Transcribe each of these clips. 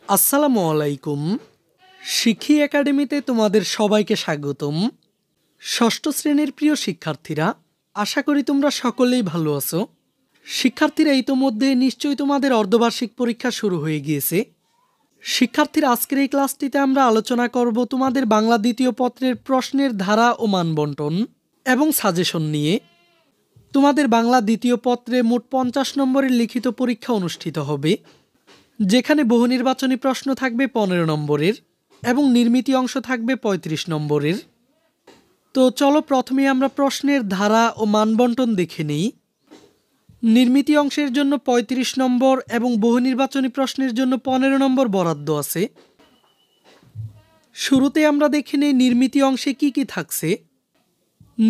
আসসালামু আলাইকুম। শিক্ষী একাডেমিতে তোমাদের সবাইকে স্বাগতম। ষষ্ঠ শ্রেণীর প্রিয় শিক্ষার্থীরা, আশা করি তোমরা সকলেই ভালো আছো। শিক্ষার্থীরা ইতোমধ্যে নিশ্চয়ই তোমাদের অর্ধবার্ষিক পরীক্ষা শুরু হয়ে গিয়েছে। শিক্ষার্থীরা, আজকের এই ক্লাসটিতে আমরা আলোচনা করব তোমাদের বাংলা দ্বিতীয় পত্রের প্রশ্নের ধারা ও মানবন্টন এবং সাজেশন নিয়ে। তোমাদের বাংলা দ্বিতীয় পত্রে মোট 50 নম্বরের লিখিত পরীক্ষা অনুষ্ঠিত হবে, যেখানে বহু নির্বাচনী প্রশ্ন থাকবে 15 নম্বরের এবং নির্মিতি অংশ থাকবে 35 নম্বরের। তো চলো প্রথমে আমরা প্রশ্নের ধারা ও মানবন্টন দেখে নিই। নির্মিতি অংশের জন্য 35 নম্বর এবং বহু নির্বাচনী প্রশ্নের জন্য 15 নম্বর বরাদ্দ আছে। শুরুতে আমরা দেখে নিই নির্মিতি অংশে কি কি থাকছে।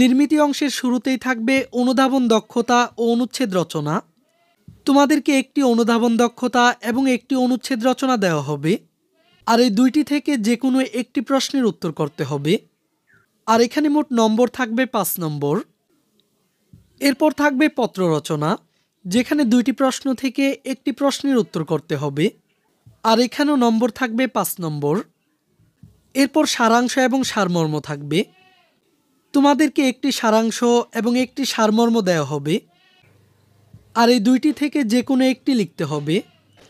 নির্মিতি অংশের শুরুতেই থাকবে অনুধাবন দক্ষতা ও অনুচ্ছেদ রচনা। তোমাদেরকে একটি অনুধাবন দক্ষতা এবং একটি অনুচ্ছেদ রচনা দেওয়া হবে, আর এই দুইটি থেকে যে কোনো একটি প্রশ্নের উত্তর করতে হবে। আর এখানে মোট নম্বর থাকবে 5 নম্বর। এরপর থাকবে পত্র রচনা, যেখানে দুইটি প্রশ্ন থেকে একটি প্রশ্নের উত্তর করতে হবে, আর এখানেও নম্বর থাকবে 5 নম্বর। এরপর সারাংশ এবং সারমর্ম থাকবে। তোমাদেরকে একটি সারাংশ এবং একটি সারমর্ম দেওয়া হবে, আর এই দুইটি থেকে যে কোনো একটি লিখতে হবে।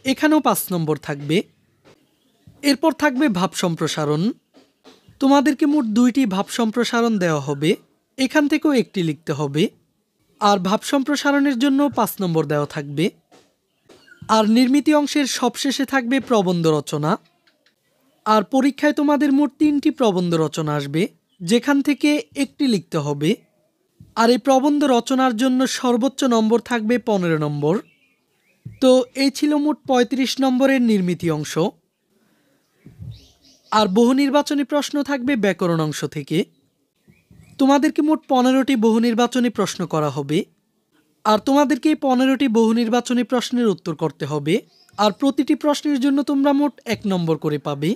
এখানেও 5 নম্বর থাকবে। এরপর থাকবে ভাব সম্প্রসারণ। তোমাদেরকে মোট 2টি ভাব সম্প্রসারণ দেওয়া হবে, এখান থেকেও একটি লিখতে হবে, আর ভাব সম্প্রসারণের জন্য 5 নম্বর দেওয়া থাকবে। আর নির্মিতি অংশের সবশেষে থাকবে প্রবন্ধ রচনা। আর পরীক্ষায় তোমাদের মোট 3টি প্রবন্ধ রচনা আসবে, যেখান থেকে একটি লিখতে হবে। আর এই প্রবন্ধ রচনার জন্য সর্বোচ্চ নম্বর থাকবে 15 নম্বর। তো এই ছিল মোট 35 নম্বরের নির্মিতি অংশ। আর বহু নির্বাচনী প্রশ্ন থাকবে ব্যাকরণ অংশ থেকে। তোমাদেরকে মোট 15টি বহু নির্বাচনী প্রশ্ন করা হবে, আর তোমাদেরকে এই 15টি বহু নির্বাচনী প্রশ্নের উত্তর করতে হবে। আর প্রতিটি প্রশ্নের জন্য তোমরা মোট 1 নম্বর করে পাবে।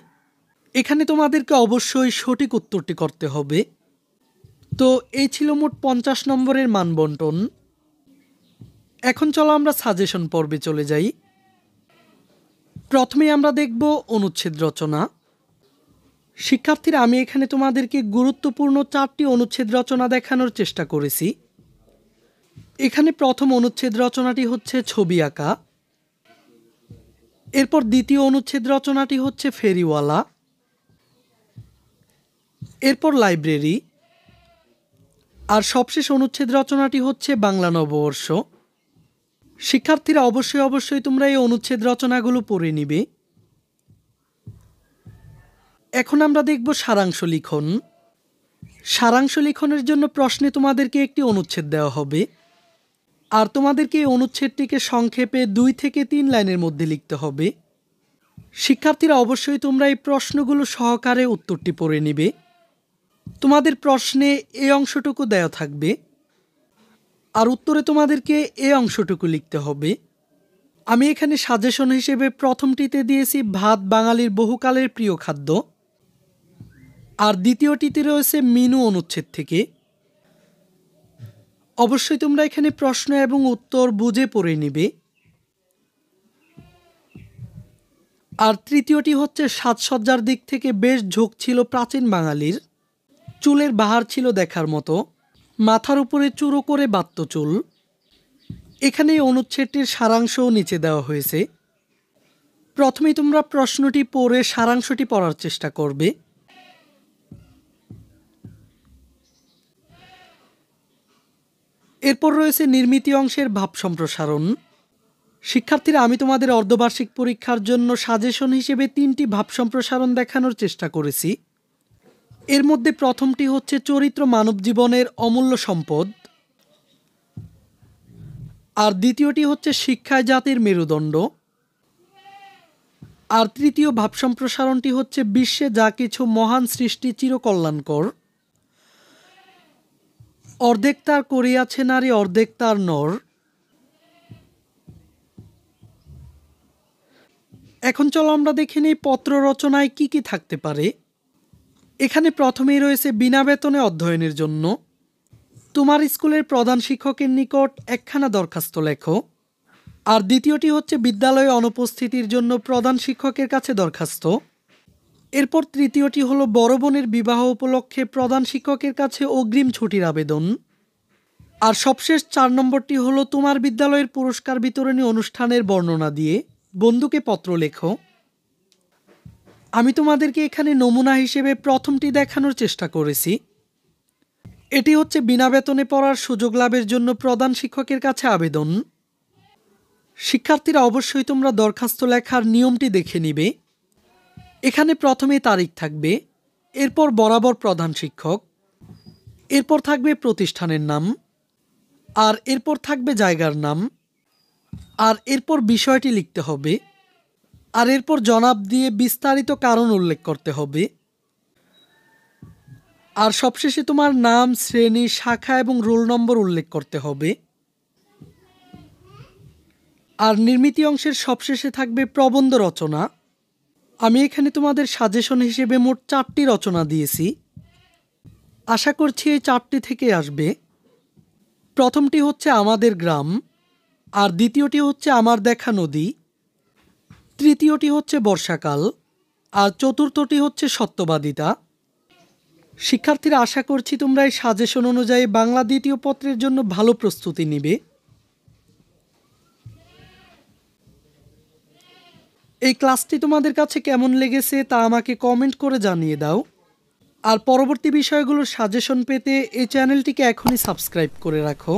এখানে তোমাদেরকে অবশ্যই সঠিক উত্তরটি করতে হবে। তো এই ছিল মোট 50 নম্বরের মানবন্টন। এখন চলো আমরা সাজেশন পর্বে চলে যাই। প্রথমে আমরা দেখব অনুচ্ছেদ রচনা। শিক্ষার্থীরা, আমি এখানে তোমাদেরকে গুরুত্বপূর্ণ 4টি অনুচ্ছেদ রচনা দেখানোর চেষ্টা করেছি। এখানে প্রথম অনুচ্ছেদ রচনাটি হচ্ছে ছবি আঁকা। এরপর দ্বিতীয় অনুচ্ছেদ রচনাটি হচ্ছে ফেরিওয়ালা। এরপর লাইব্রেরি। আর সবশেষ অনুচ্ছেদ রচনাটি হচ্ছে বাংলা নববর্ষ। শিক্ষার্থীরা, অবশ্যই তোমরা এই অনুচ্ছেদ রচনাগুলো পড়ে নিবে। এখন আমরা দেখব সারাংশ লিখন। সারাংশ লিখনের জন্য প্রশ্নে তোমাদেরকে একটি অনুচ্ছেদ দেওয়া হবে, আর তোমাদেরকে এই অনুচ্ছেদটিকে সংক্ষেপে 2 থেকে 3 লাইনের মধ্যে লিখতে হবে। শিক্ষার্থীরা, অবশ্যই তোমরা এই প্রশ্নগুলো সহকারে উত্তরটি পড়ে নিবে। তোমাদের প্রশ্নে এই অংশটুকু দেওয়া থাকবে, আর উত্তরে তোমাদেরকে এই অংশটুকু লিখতে হবে। আমি এখানে সাজেশন হিসেবে প্রথমটিতে দিয়েছি ভাত বাঙালির বহুকালের প্রিয় খাদ্য, আর দ্বিতীয়টিতে রয়েছে মিনু অনুচ্ছেদ থেকে। অবশ্যই তোমরা এখানে প্রশ্ন এবং উত্তর বুঝে পড়ে নিবে। আর তৃতীয়টি হচ্ছে সাজসজ্জার দিক থেকে বেশ ঝোঁক ছিল প্রাচীন বাঙালির, চুলের বাহার ছিল দেখার মতো, মাথার উপরে চুরো করে বাত্ত চুল। এখানে এই অনুচ্ছেদটির সারাংশও নিচে দেওয়া হয়েছে। প্রথমেই তোমরা প্রশ্নটি পড়ে সারাংশটি পড়ার চেষ্টা করবে। এরপর রয়েছে নির্মিতি অংশের ভাব সম্প্রসারণ। শিক্ষার্থীরা, আমি তোমাদের অর্ধবার্ষিক পরীক্ষার জন্য সাজেশন হিসেবে 3টি ভাব সম্প্রসারণ দেখানোর চেষ্টা করেছি। এর মধ্যে প্রথমটি হচ্ছে চরিত্র মানব জীবনের অমূল্য সম্পদ, আর দ্বিতীয়টি হচ্ছে শিক্ষায় জাতির মেরুদণ্ড, আর তৃতীয় ভাব সম্প্রসারণটি হচ্ছে বিশ্বে যা কিছু মহান সৃষ্টি চিরকল্যাণকর। অর্ধেক তার করিয়াছে নারী, অর্ধেক তার নর। এখন চলো আমরা দেখে নিই পত্র রচনায় কি কি থাকতে পারে। এখানে প্রথমেই রয়েছে বিনা বেতনে অধ্যয়নের জন্য। তোমার স্কুলের প্রধান শিক্ষকের নিকট একখানা দরখাস্ত লেখো। আর দ্বিতীয়টি হচ্ছে বিদ্যালয়ে অনুপস্থিতির জন্য প্রধান শিক্ষকের কাছে দরখাস্ত। এরপর তৃতীয়টি হলো বড় বোনের বিবাহ উপলক্ষে প্রধান শিক্ষকের কাছে অগ্রিম ছুটির আবেদন। আর সবশেষ 4 নম্বরটি হলো তোমার বিদ্যালয়ের পুরস্কার বিতরণী অনুষ্ঠানের বর্ণনা দিয়ে বন্ধুকে পত্র লেখো। আমি তোমাদেরকে এখানে নমুনা হিসেবে প্রথমটি দেখানোর চেষ্টা করেছি। এটি হচ্ছে বিনা বেতনে পড়ার সুযোগ লাভের জন্য প্রধান শিক্ষকের কাছে আবেদন। শিক্ষার্থীরা অবশ্যই তোমরা দরখাস্ত লেখার নিয়মটি দেখে নিবে। এখানে প্রথমে তারিখ থাকবে, এরপর বরাবর প্রধান শিক্ষক, এরপর থাকবে প্রতিষ্ঠানের নাম, আর এরপর থাকবে জায়গার নাম, আর এরপর বিষয়টি লিখতে হবে, আর এরপর জনাব দিয়ে বিস্তারিত কারণ উল্লেখ করতে হবে। আর সবশেষে তোমার নাম, শ্রেণী, শাখা এবং রোল নম্বর উল্লেখ করতে হবে। আর নির্মিতি অংশের সবশেষে থাকবে প্রবন্ধ রচনা। আমি এখানে তোমাদের সাজেশন হিসেবে মোট 4টি রচনা দিয়েছি। আশা করছি এই 4টি থেকে আসবে। প্রথমটি হচ্ছে আমাদের গ্রাম, আর দ্বিতীয়টি হচ্ছে আমার দেখা নদী, তৃতীয়টি হচ্ছে বর্ষাকাল, আর চতুর্থটি হচ্ছে সত্যবাদিতা। শিক্ষার্থীরা আশা করছি তোমরা এই সাজেশন অনুযায়ী বাংলা দ্বিতীয় পত্রের জন্য ভালো প্রস্তুতি নিবে। এই ক্লাসটি তোমাদের কাছে কেমন লেগেছে তা আমাকে কমেন্ট করে জানিয়ে দাও। আর পরবর্তী বিষয়গুলোর সাজেশন পেতে এই চ্যানেলটিকে এখনই সাবস্ক্রাইব করে রাখো।